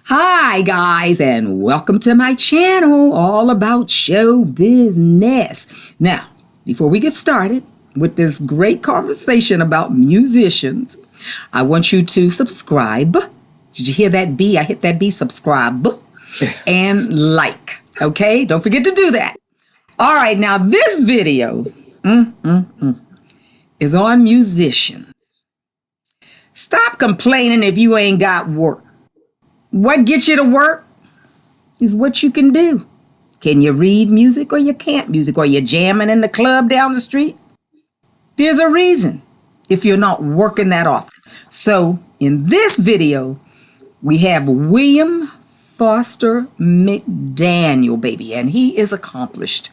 Hi, guys, and welcome to my channel all about show business. Now, before we get started with this great conversation about musicians, I want you to subscribe. Did you hear that B? I hit that B, subscribe, and like. Okay, don't forget to do that. All right, now this video is on musicians. Stop complaining if you ain't got work. What gets you to work is what you can do. Can you read music or you can't music? Or you jamming in the club down the street? There's a reason if you're not working that often. So in this video, we have William Foster McDaniel, baby, and he is accomplished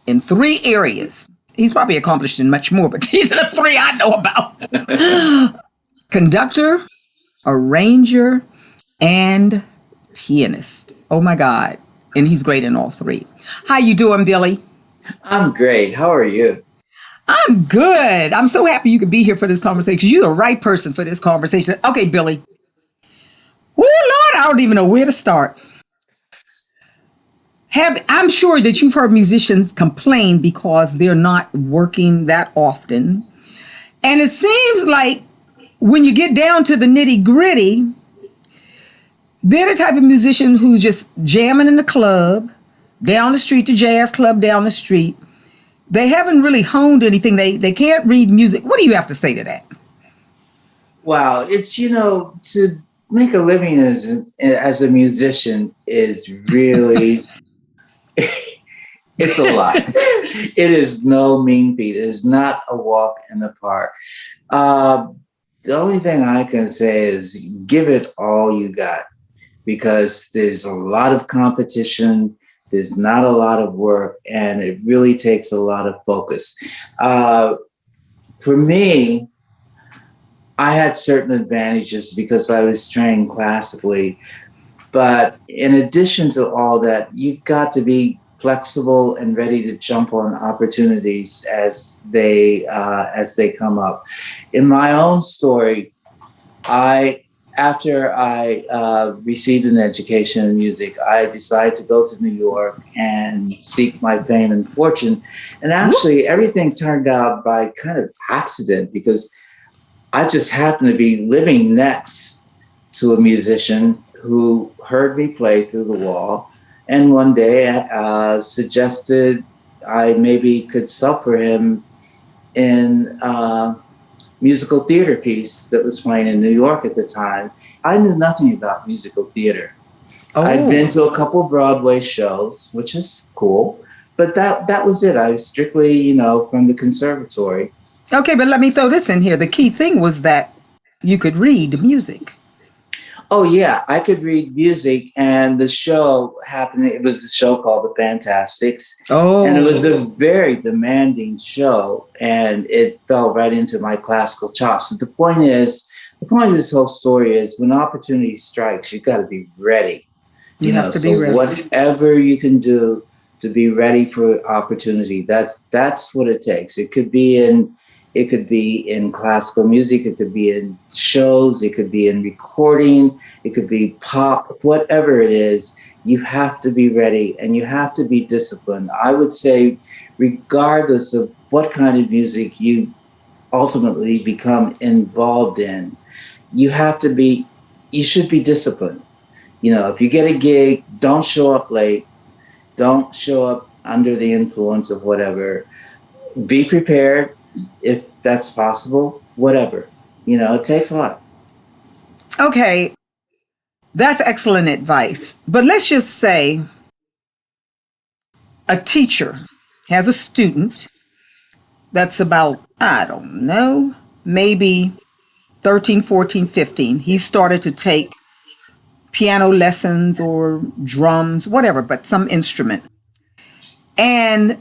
in 3 areas. He's probably accomplished in much more, but these are the 3 I know about. Conductor, arranger, and pianist. Oh my God. And he's great in all 3. How you doing, Billy? I'm great. How are you? I'm good. I'm so happy you could be here for this conversation. You're the right person for this conversation. Okay, Billy. Oh, Lord, I don't even know where to start. I'm sure that you've heard musicians complain because they're not working that often. And it seems like when you get down to the nitty gritty, they're the type of musician who's just jamming in the club, down the street, the jazz club down the street. They haven't really honed anything. They can't read music. What do you have to say to that? Wow, it's, to make a living as a musician is really, it's a lot. It is no mean feat. It is not a walk in the park. The only thing I can say is give it all you got, because there's a lot of competition, there's not a lot of work, and it really takes a lot of focus. For me, I had certain advantages because I was trained classically, but in addition to all that, you've got to be flexible and ready to jump on opportunities as they come up. In my own story, after I received an education in music, I decided to go to New York and seek my fame and fortune. And actually, everything turned out by kind of accident, because I just happened to be living next to a musician who heard me play through the wall, and one day suggested I maybe could sub for him in musical theater piece that was playing in New York at the time. I knew nothing about musical theater. Oh. I'd been to a couple Broadway shows, which is cool, but that was it. I was strictly, from the conservatory. Okay, but let me throw this in here. The key thing was that you could read music. Oh yeah, I could read music, and the show happened. It was a show called The Fantastics. Oh. And it was a very demanding show, and it fell right into my classical chops. So the point of this whole story is, when opportunity strikes, you've got to be ready. You have to be ready. Whatever you can do to be ready for opportunity, that's what it takes. It could be in classical music, it could be in shows, it could be in recording, it could be pop, whatever it is, you have to be ready and you have to be disciplined. I would say, regardless of what kind of music you ultimately become involved in, you should be disciplined. If you get a gig, don't show up late, don't show up under the influence of whatever. Be prepared. If that's possible, whatever. It takes a lot. Okay, that's excellent advice. But let's just say a teacher has a student that's about, I don't know, maybe 13, 14, 15. He started to take piano lessons or drums, whatever, but some instrument. And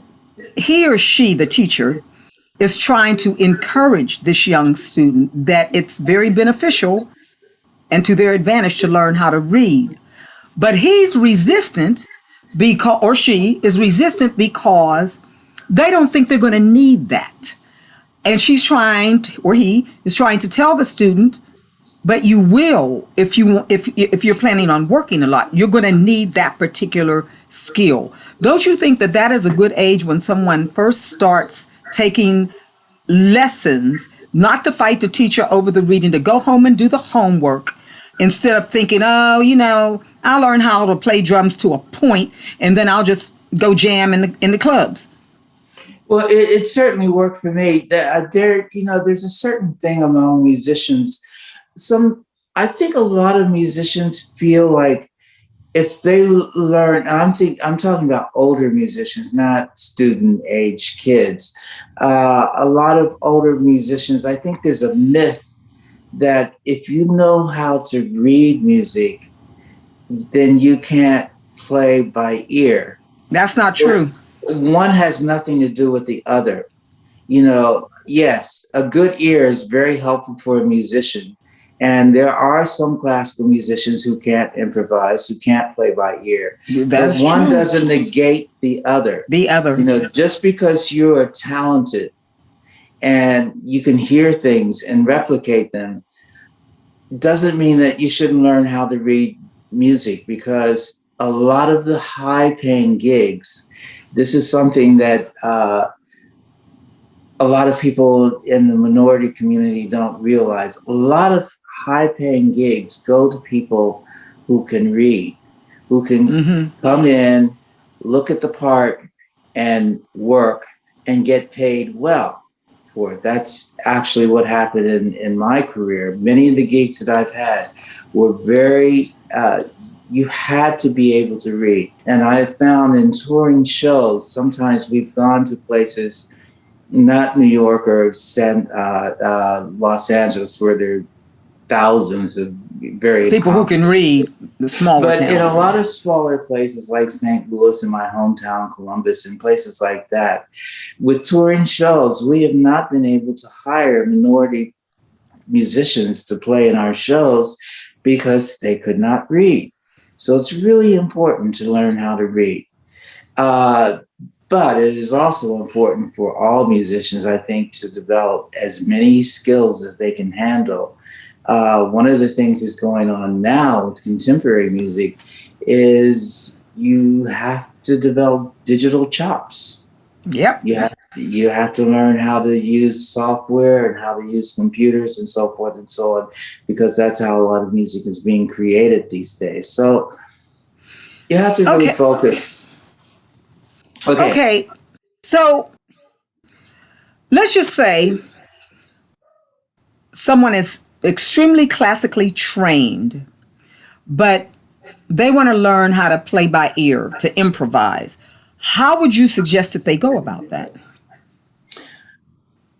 he or she, the teacher, is trying to encourage this young student that it's very beneficial and to their advantage to learn how to read. But he's resistant or she is resistant because they don't think they're going to need that. And she's trying to, or he is trying to tell the student, But you will, if you're planning on working a lot, you're going to need that particular skill. Don't you think that that is a good age when someone first starts taking lessons, not to fight the teacher over the reading, to go home and do the homework instead of thinking, oh, I'll learn how to play drums to a point and then I'll just go jam in the clubs? Well, it certainly worked for me. There's a certain thing among musicians. I think a lot of musicians feel like if they learn, I'm talking about older musicians, not student age kids. A lot of older musicians, I think there's a myth that if you know how to read music, then you can't play by ear. That's not true. One has nothing to do with the other. Yes, a good ear is very helpful for a musician. And there are some classical musicians who can't improvise, who can't play by ear. That's but one true. doesn't negate the other. The other. Just because you are talented and you can hear things and replicate them doesn't mean that you shouldn't learn how to read music, because a lot of the high-paying gigs, this is something that a lot of people in the minority community don't realize. A lot of high-paying gigs go to people who can read, who can come in, look at the part, and work and get paid well for it. That's actually what happened in my career. Many of the gigs that I've had were you had to be able to read. And I found in touring shows, sometimes we've gone to places, not New York or Los Angeles, where there are thousands of very people who can read, the smaller but towns. in a lot of smaller places like St. Louis, in my hometown, Columbus, and places like that, with touring shows, we have not been able to hire minority musicians to play in our shows because they could not read. So it's really important to learn how to read. But it is also important for all musicians, I think, to develop as many skills as they can handle. One of the things that's going on now with contemporary music is you have to develop digital chops. Yep. You have to learn how to use software and how to use computers and so forth and so on, because that's how a lot of music is being created these days. So you have to really focus. Okay. So let's just say someone is extremely classically trained, but they want to learn how to play by ear, to improvise. How would you suggest that they go about that?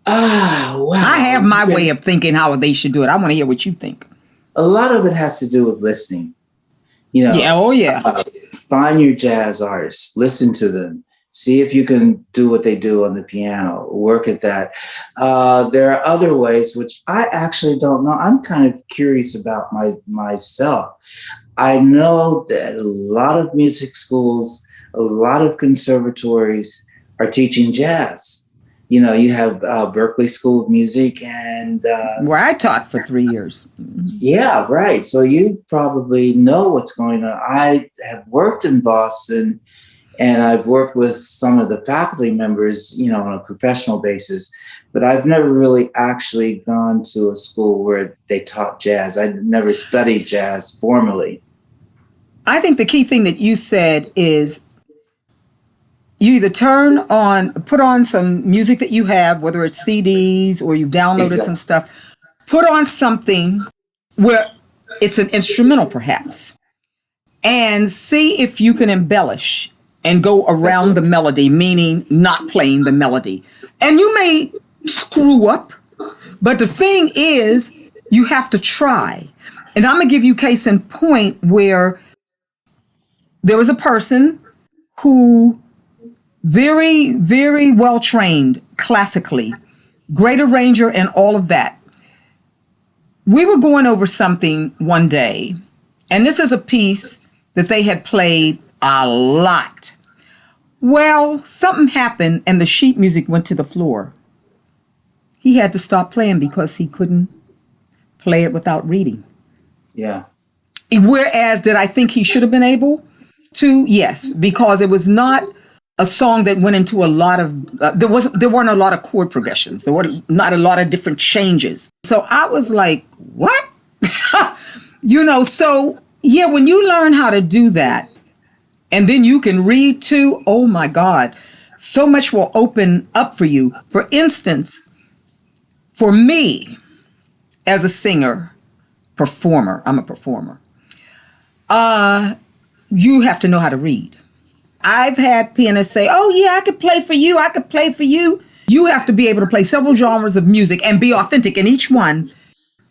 Wow. I have my way of thinking how they should do it. I want to hear what you think. A lot of it has to do with listening. Yeah. Oh, yeah. Find your jazz artists, listen to them, see if you can do what they do on the piano, work at that. There are other ways, which I actually don't know. I'm kind of curious about myself. I know that a lot of music schools, a lot of conservatories are teaching jazz. You have Berklee School of Music, and where I taught for 3 years. Yeah, right. So you probably know what's going on. I have worked in Boston, and I've worked with some of the faculty members, on a professional basis, but I've never really actually gone to a school where they taught jazz. I never studied jazz formally. I think the key thing that you said is you either put on some music that you have, whether it's CDs or you've downloaded some stuff, put on something where it's an instrumental perhaps, and see if you can embellish and go around the melody, meaning not playing the melody. And you may screw up, but the thing is, you have to try. And I'm going to give you case in point where there was a person who very, very well trained classically, great arranger and all of that. We were going over something one day, and this is a piece that they had played a lot. Well, something happened and the sheet music went to the floor. He had to stop playing because he couldn't play it without reading. Yeah. Whereas, did I think he should have been able to? Yes, because it was not a song that went into a lot of there weren't a lot of chord progressions. There were not a lot of different changes. So I was like, what? So yeah, when you learn how to do that, and then you can read too, oh my God, so much will open up for you. For instance, for me as a singer, performer, I'm a performer. You have to know how to read. I've had pianists say, oh yeah, I could play for you. I could play for you. You have to be able to play several genres of music and be authentic in each one.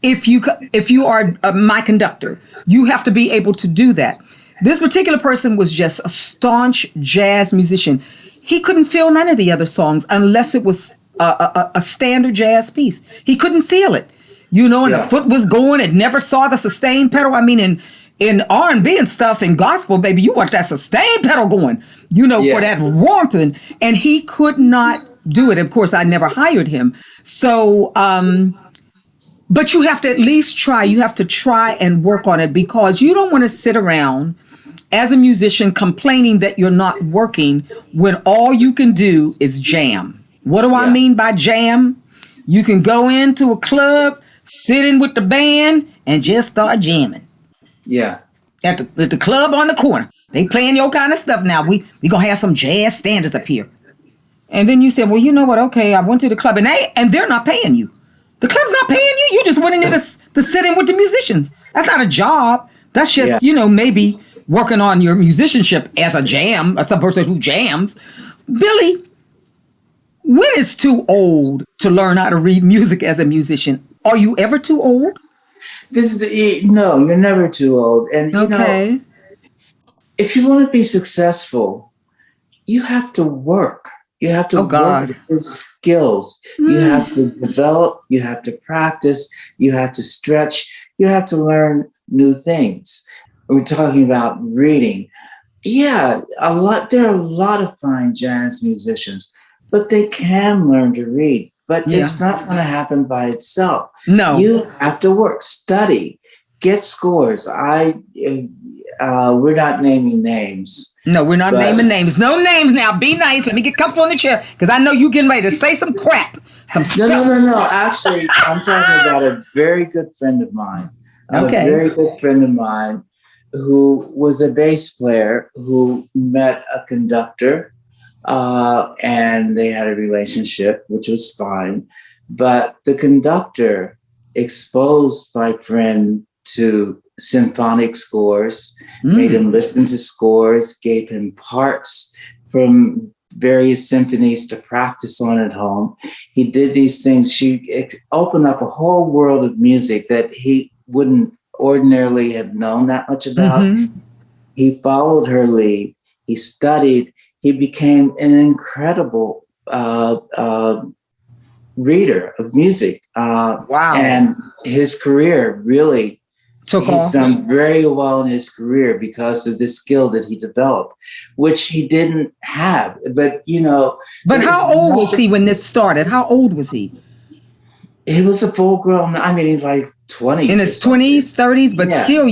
If you are my conductor, you have to be able to do that. This particular person was just a staunch jazz musician. He couldn't feel none of the other songs unless it was a standard jazz piece. He couldn't feel it, and the foot was going. It never saw the sustain pedal. I mean, in R&B and stuff, in gospel, baby, you want that sustain pedal going, for that warmth. And he could not do it. Of course, I never hired him. So, but you have to at least try. You have to try and work on it, because you don't want to sit around as a musician complaining that you're not working when all you can do is jam. What do I mean by jam? You can go into a club, sit in with the band, and just start jamming. Yeah. At the club on the corner. They playing your kind of stuff now. We going to have some jazz standards up here. And then you said, well, you know what? Okay, I went to the club, and they're not paying you. The club's not paying you. You just went in there to sit in with the musicians. That's not a job. That's just, maybe working on your musicianship as a jam, as some person who jams. Billy, when is too old to learn how to read music as a musician? Are you ever too old? No, you're never too old. And if you want to be successful, you have to work. You have to work with skills. You have to develop. You have to practice. You have to stretch. You have to learn new things. We're talking about reading. Yeah, there are a lot of fine jazz musicians, but they can learn to read. But it's not going to happen by itself. No. You have to work, study, get scores. We're not naming names. No, we're not naming names. No names now. Be nice. Let me get comfortable in the chair, because I know you getting ready to say some crap. Some stuff. No. Actually, I'm talking about a very good friend of mine. Okay. A very good friend of mine who was a bass player who met a conductor. And they had a relationship, which was fine. But the conductor exposed my friend to symphonic scores, made him listen to scores, gave him parts from various symphonies to practice on at home. He did these things. She opened up a whole world of music that he wouldn't ordinarily have known that much about. He followed her lead. He studied. He became an incredible reader of music. Wow. And his career really took off. He's done very well in his career because of this skill that he developed, which he didn't have. But, But how old was he when this started? How old was he? He was a full grown, like 20s. In his 20s, 30s, but still,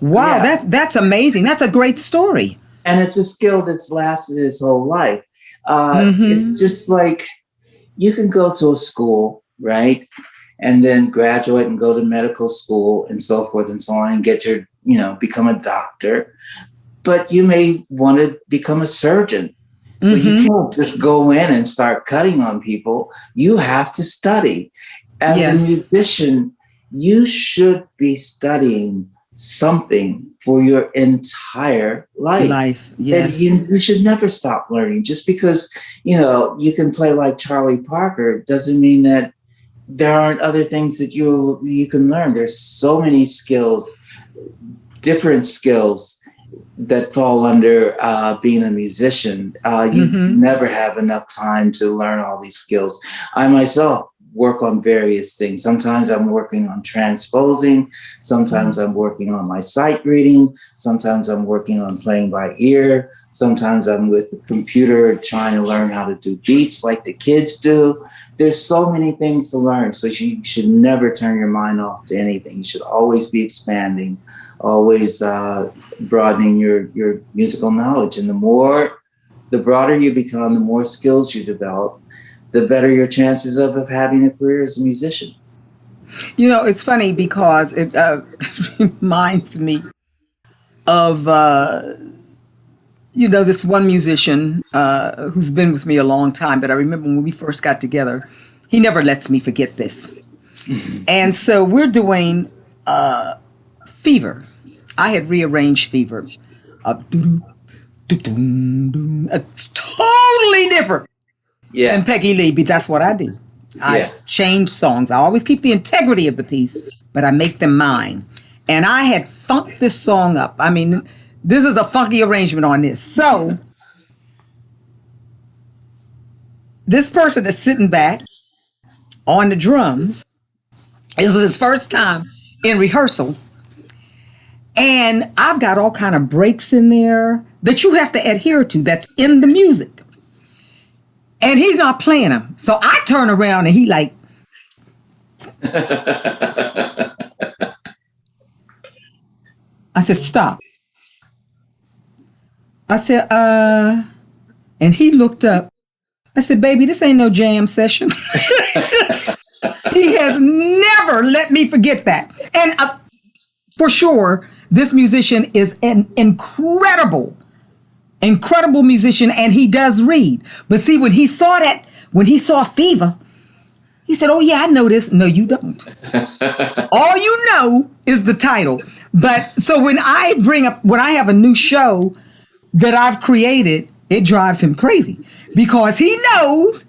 Wow, that's amazing. That's a great story. And it's a skill that's lasted his whole life. It's just like you can go to a school, right? And then graduate and go to medical school and so forth and so on and get your, become a doctor. But you may want to become a surgeon. So you can't just go in and start cutting on people. You have to study. As a musician, you should be studying something for your entire life. Yes. You should never stop learning. Just because, you can play like Charlie Parker doesn't mean that there aren't other things that you can learn. There's so many skills, different skills that fall under being a musician. You never have enough time to learn all these skills. I myself work on various things. Sometimes I'm working on transposing. Sometimes I'm working on my sight reading. Sometimes I'm working on playing by ear. Sometimes I'm with the computer trying to learn how to do beats like the kids do. There's so many things to learn. So you should never turn your mind off to anything. You should always be expanding, always broadening your musical knowledge. And the broader you become, the more skills you develop, the better your chances of having a career as a musician. You know, it's funny because it reminds me of, this one musician who's been with me a long time. But I remember when we first got together, he never lets me forget this. And so we're doing Fever. I had rearranged Fever. Totally different than Peggy Lee, but that's what I do. I change songs. I always keep the integrity of the piece, but I make them mine. And I had funked this song up. I mean, this is a funky arrangement on this. So this person is sitting back on the drums. This is his first time in rehearsal. And I've got all kind of breaks in there that you have to adhere to that's in the music. And he's not playing them. So I turn around and he like, I said, stop. I said, and he looked up. I said, baby, this ain't no jam session. He has never let me forget that. And for sure, this musician is an incredible musician, and he does read. But see, when he saw Fever, he said, oh yeah, I know this. No, you don't. All you know is the title. But so when I have a new show that I've created, it drives him crazy because he knows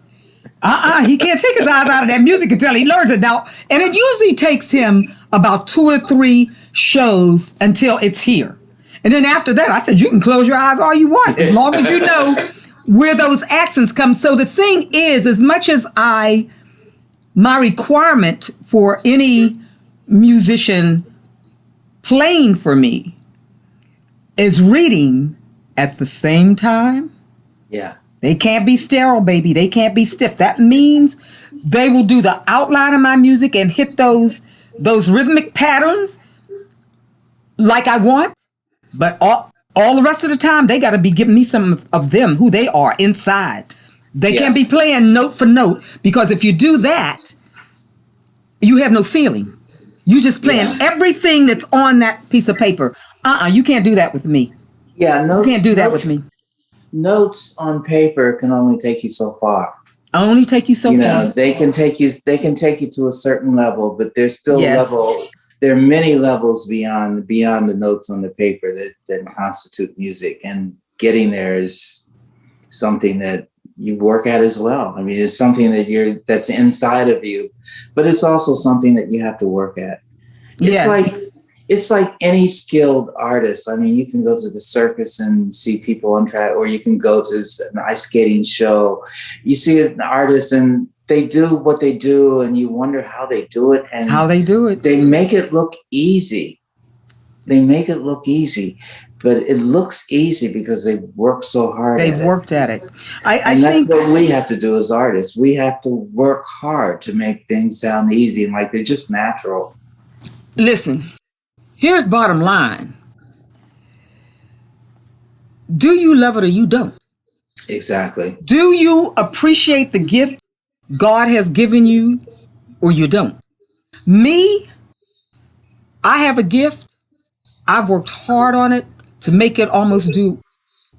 he can't take his eyes out of that music until he learns it now. And it usually takes him about 2 or 3 shows until it's here. And then after that, I said, you can close your eyes all you want, as long as you know where those accents come. So the thing is, as much as my requirement for any musician playing for me is reading at the same time. Yeah. They can't be sterile, baby. They can't be stiff. That means they will do the outline of my music and hit those rhythmic patterns like I want. But all the rest of the time, they got to be giving me some of them, who they are inside. They can't be playing note for note, because if you do that, you have no feeling. You just playing everything that's on that piece of paper. You can't do that with me. Yeah, you can't do that with me. Notes on paper can only take you so far. Only take you so far. They can take you to a certain level, but there's still levels. There are many levels beyond the notes on the paper that constitute music, and getting there is something that you work at as well. I mean, it's something that's inside of you, but it's also something that you have to work at. It's like any skilled artist. I mean, you can go to the circus and see people on track, or you can go to an ice skating show. You see an artist and they do what they do, and you wonder how they do it. And how they do it. They make it look easy. But it looks easy because they work so hard. They've worked at it. I think that's what we have to do as artists. We have to work hard to make things sound easy and like they're just natural. Listen, here's bottom line. Do you love it or you don't? Exactly. Do you appreciate the gift God has given you or you don't? Me, I have a gift. I've worked hard on it to make it almost do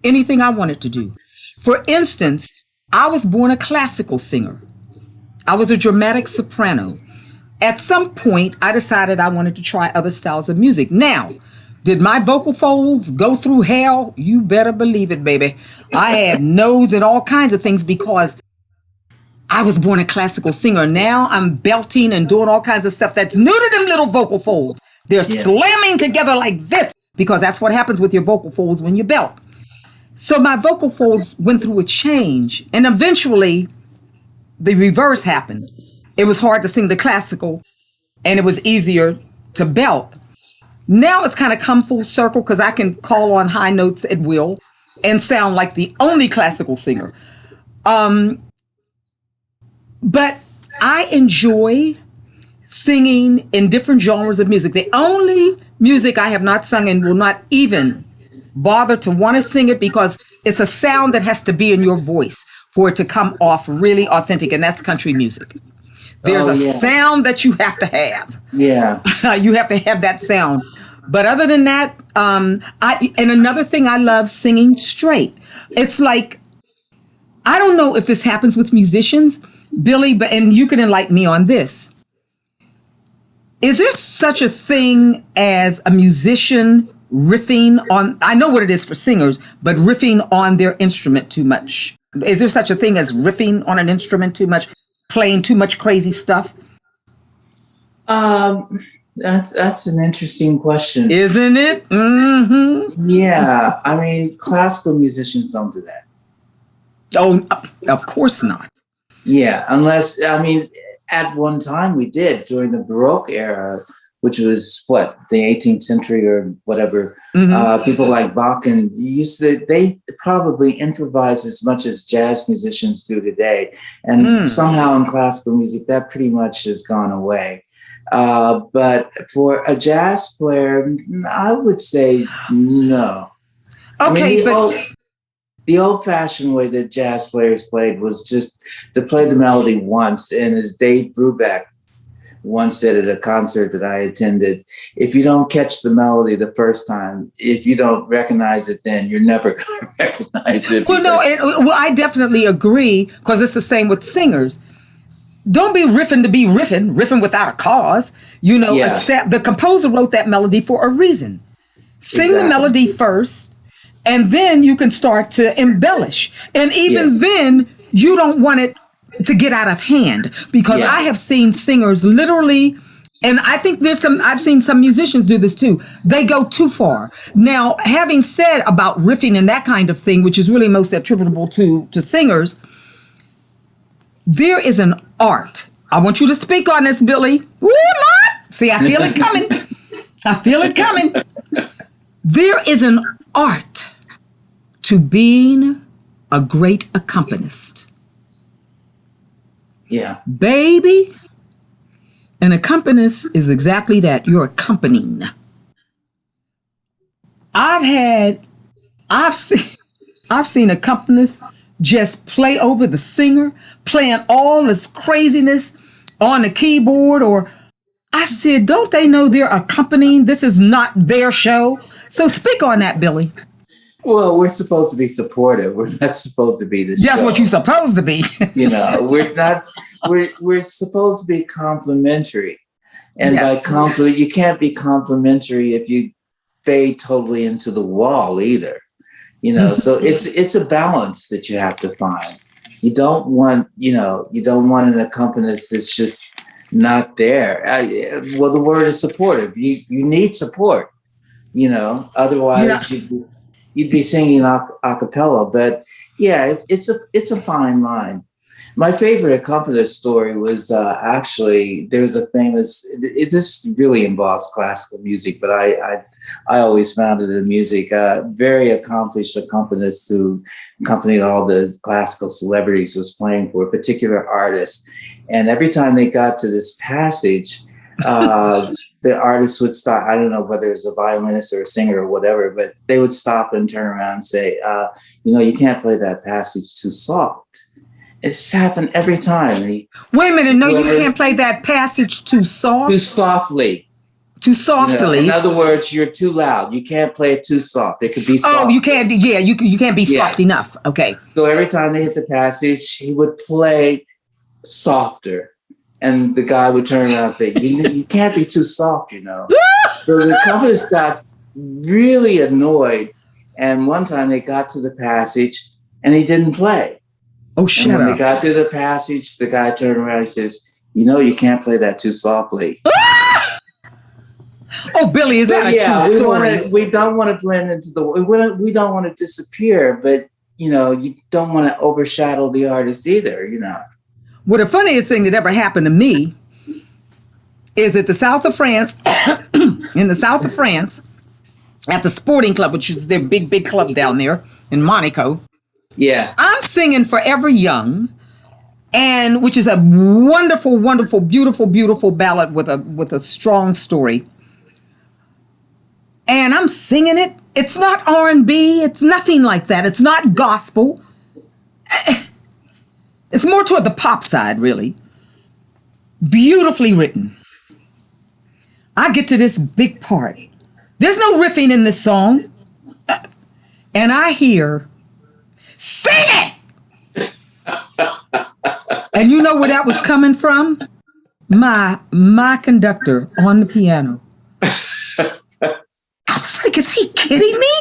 anything I want it to do. For instance, I was born a classical singer. I was a dramatic soprano. At some point, I decided I wanted to try other styles of music. Now, did my vocal folds go through hell? You better believe it, baby. I had no's and all kinds of things because I was born a classical singer. Now I'm belting and doing all kinds of stuff that's new to them little vocal folds. They're slamming together like this because that's what happens with your vocal folds when you belt. So my vocal folds went through a change, and eventually the reverse happened. it was hard to sing the classical and it was easier to belt. Now it's kind of come full circle because I can call on high notes at will and sound like the only classical singer. But I enjoy singing in different genres of music. The only music I have not sung and will not even bother to want to sing it because it's a sound that has to be in your voice for it to come off really authentic, and that's country music. There's a sound that you have to have. Yeah. You have to have that sound. But other than that, and another thing I love singing straight. It's like, I don't know if this happens with musicians, Billy, and you can enlighten me on this. Is there such a thing as a musician riffing on, I know what it is for singers, but riffing on their instrument too much? Is there such a thing as riffing on an instrument too much, playing too much crazy stuff? That's an interesting question. Isn't it? Mm-hmm. Yeah. I mean, classical musicians don't do that. Oh, of course not. Yeah, unless, I mean, at one time we did during the Baroque era, which was what, the 18th century or whatever. Mm-hmm. People like Bach and they probably improvise as much as jazz musicians do today. And somehow in classical music, that pretty much has gone away. But for a jazz player, I would say no. Okay, I mean, the old-fashioned way that jazz players played was just to play the melody once. And as Dave Brubeck once said at a concert that I attended, if you don't catch the melody the first time, if you don't recognize it then, you're never going to recognize it. Well, I definitely agree, because it's the same with singers. Don't be riffing to be riffing without a cause. You know, the composer wrote that melody for a reason. Sing the melody first, and then you can start to embellish. And even then, you don't want it to get out of hand, because I have seen singers literally, and I think I've seen some musicians do this too. They go too far. Now, having said about riffing and that kind of thing, which is really most attributable to singers, there is an art. I want you to speak on this, Billy. Woo, Lord! See, I feel it coming. I feel it coming. There is an art to being a great accompanist. Yeah. Baby, an accompanist is exactly that. You're accompanying. I've seen accompanists just play over the singer, playing all this craziness on the keyboard, or I said, don't they know they're accompanying? This is not their show. So speak on that, Billy. Well, we're supposed to be supportive. We're not supposed to be the show. That's what you're supposed to be. You know, we're not. We're supposed to be complimentary, and by you can't be complimentary if you fade totally into the wall either. You know, so it's a balance that you have to find. You don't want an accompanist that's just not there. Well, the word is supportive. You need support. You know, otherwise you'd be singing a cappella. But yeah, it's a fine line. My favorite accompanist story was actually, there's a famous, this really involves classical music, but I always found it in music, very accomplished accompanist who accompanied all the classical celebrities, was playing for a particular artist. And every time they got to this passage, the artist would stop. I don't know whether it's a violinist or a singer or whatever, but they would stop and turn around and say, you can't play that passage too soft. It's happened every time. Wait a minute. No, you can't play that passage too soft? Too softly. Too softly. In other words, you're too loud. You can't play it too soft. It could be soft. Oh, you can't. Yeah, you can't be soft enough. Okay. So every time they hit the passage, he would play softer. And the guy would turn around and say, you can't be too soft, you know. So the accompanist got really annoyed. And one time they got to the passage and he didn't play. Oh, shut up. When they got to the passage, the guy turned around and says, you can't play that too softly. Oh, Billy, is that a true story? We don't want to blend into we don't want to disappear, but, you don't want to overshadow the artist either, Well, the funniest thing that ever happened to me is at the south of France, in the south of France, at the Sporting Club, which is their big, big club down there in Monaco. Yeah. I'm singing Forever Young, and which is a wonderful, wonderful, beautiful, beautiful ballad with a strong story. And I'm singing it. It's not R&B. It's nothing like that. It's not gospel. It's more toward the pop side, really. Beautifully written. I get to this big part. There's no riffing in this song. And I hear, sing it! And you know where that was coming from? My conductor on the piano. I was like, is he kidding me?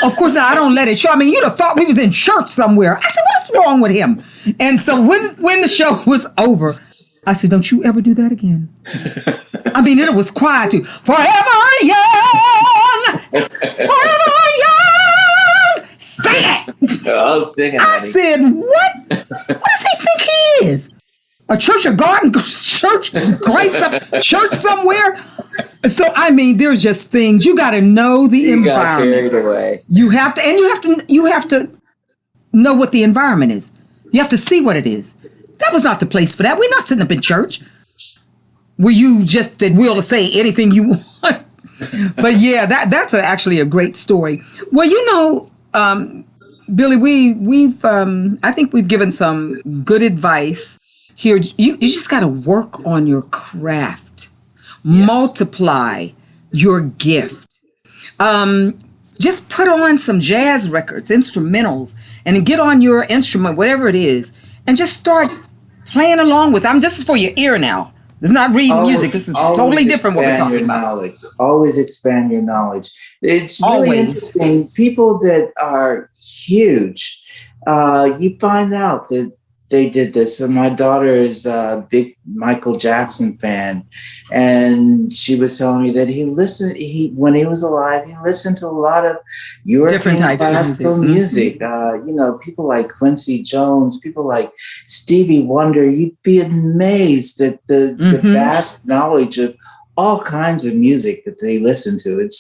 Of course, I don't let it show. I mean, you'd have thought we was in church somewhere. I said, what is wrong with him? And so when the show was over, I said, don't you ever do that again. I mean, it was quiet too. Forever young, forever young, sing it. I was singing. I said, what? What does he think he is? A church, a garden church, church somewhere? So, I mean, there's just things. You got to know the environment. Got carried away. You have to, and you have to know what the environment is. You have to see what it is. That was not the place for that. We're not sitting up in church where you just did will to say anything you want. But yeah, that's actually a great story. Well, you know, Billy, we've I think we've given some good advice here. You just got to work on your craft, multiply your gift. Just put on some jazz records, instrumentals, and get on your instrument, whatever it is, and just start playing along with. This is for your ear now. It's not reading music. This is totally different what we're talking about. Knowledge. Always expand your knowledge. It's really interesting. People that are huge, you find out that they did this. So my daughter is a big Michael Jackson fan, and she was telling me that when he was alive, he listened to a lot of European classical music. You know, people like Quincy Jones, people like Stevie Wonder. You'd be amazed at the vast knowledge of all kinds of music that they listen to. It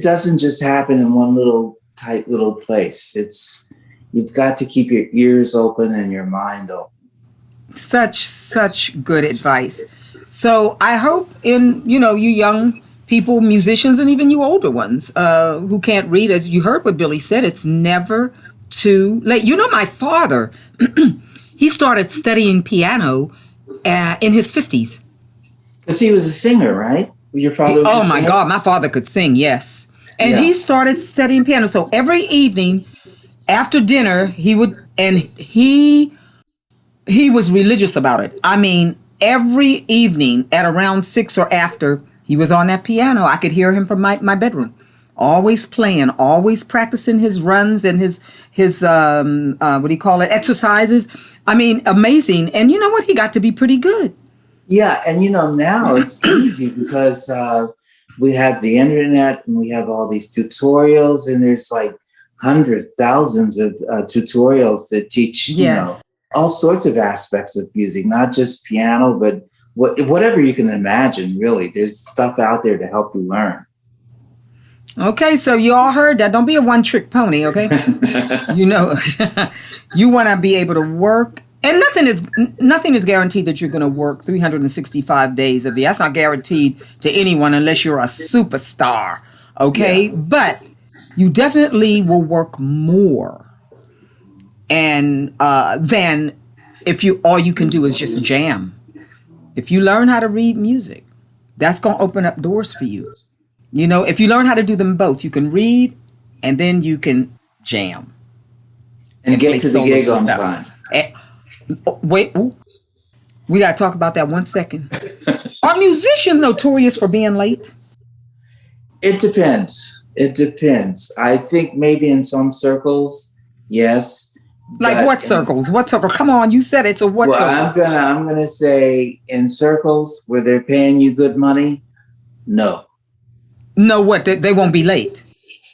doesn't just happen in one little tight little place. You've got to keep your ears open and your mind open. Such good advice. So I hope you young people, musicians, and even you older ones who can't read, as you heard what Billy said, it's never too late. You know, my father, he started studying piano in his 50s. Because he was a singer, right? Your father was a singer? Oh, my God. My father could sing, yes. And he started studying piano. So every evening, after dinner, he was religious about it. I mean, every evening at around 6 or after, he was on that piano. I could hear him from my bedroom, always playing, always practicing his runs and his what do you call it, exercises. I mean, amazing. And you know what? He got to be pretty good. Yeah, and now it's easy because we have the internet and we have all these tutorials, and there's like thousands of tutorials that teach all sorts of aspects of music, not just piano, but whatever you can imagine. Really, there's stuff out there to help you learn. Okay, so you all heard that. Don't be a one-trick pony, okay? You want to be able to work, and nothing is guaranteed that you're going to work 365 days of the year. That's not guaranteed to anyone unless you're a superstar, okay? Yeah. But you definitely will work more, and than if all you can do is just jam. If you learn how to read music, that's going to open up doors for you. If you learn how to do them both, you can read and then you can jam. And get to the gig on time. Wait, we got to talk about that 1 second. Are musicians notorious for being late? It depends. I think maybe in some circles, yes. Like what circles? What circle? Come on, you said it. So what circles? I'm gonna say in circles where they're paying you good money, no. No, what? They won't be late.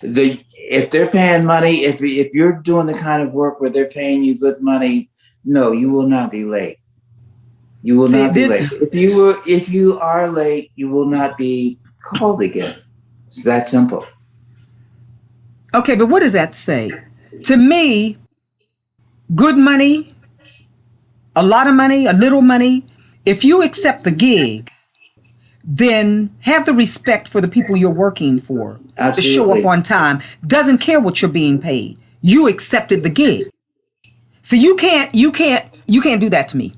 If they're paying money, if you're doing the kind of work where they're paying you good money, No, you will not be late. You will See, not be late. If you are late, you will not be called again. It's that simple. Okay, but what does that say? To me, good money, a lot of money, a little money, if you accept the gig, then have the respect for the people you're working for. Absolutely. To show up on time. Doesn't care what you're being paid. You accepted the gig. So you can't do that to me.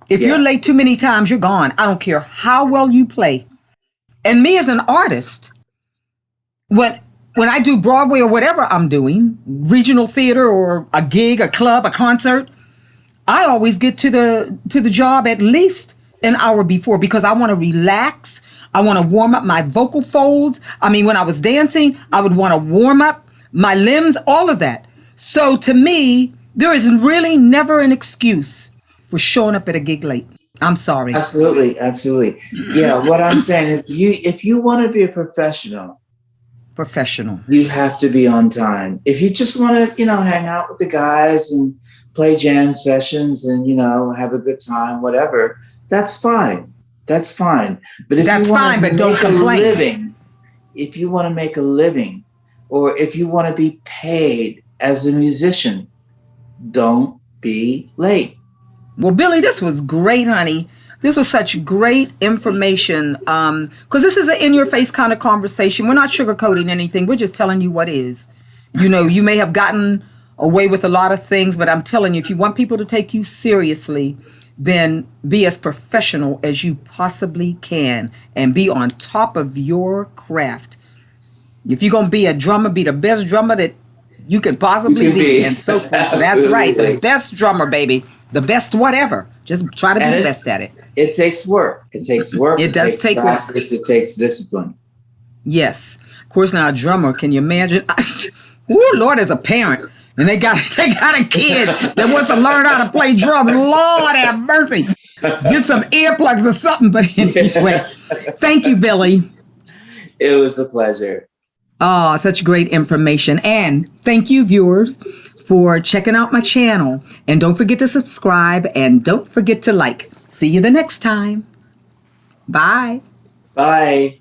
If you're late too many times, you're gone. I don't care how well you play. And me as an artist, when I do Broadway or whatever I'm doing, regional theater or a gig, a club, a concert, I always get to the job at least an hour before because I want to relax. I want to warm up my vocal folds. I mean, when I was dancing, I would want to warm up my limbs, all of that. So to me, there is really never an excuse for showing up at a gig late. I'm sorry. Absolutely, absolutely. Yeah, what I'm saying is if you want to be a professional, you have to be on time. If you just want to, hang out with the guys and play jam sessions and, have a good time, whatever, that's fine. That's fine. But if that's you want fine, to but don't complain. If you want to make a living, or if you want to be paid as a musician, don't be late. Well, Billy, this was great, honey. This was such great information because this is an in-your-face kind of conversation. We're not sugarcoating anything. We're just telling you what is. You may have gotten away with a lot of things, but I'm telling you, if you want people to take you seriously, then be as professional as you possibly can and be on top of your craft. If you're going to be a drummer, be the best drummer that you could possibly be. And so forth. So that's right. The best drummer, baby. The best whatever. Just try to be the best at it. It takes work. It takes work. It does take practice. It takes discipline. Yes. Of course, now a drummer, can you imagine? Ooh, Lord, as a parent, and they got a kid that wants to learn how to play drum. Lord have mercy. Get some earplugs or something. But anyway, thank you, Billy. It was a pleasure. Oh, such great information. And thank you, viewers, for checking out my channel. And don't forget to subscribe and don't forget to like. See you the next time. Bye. Bye.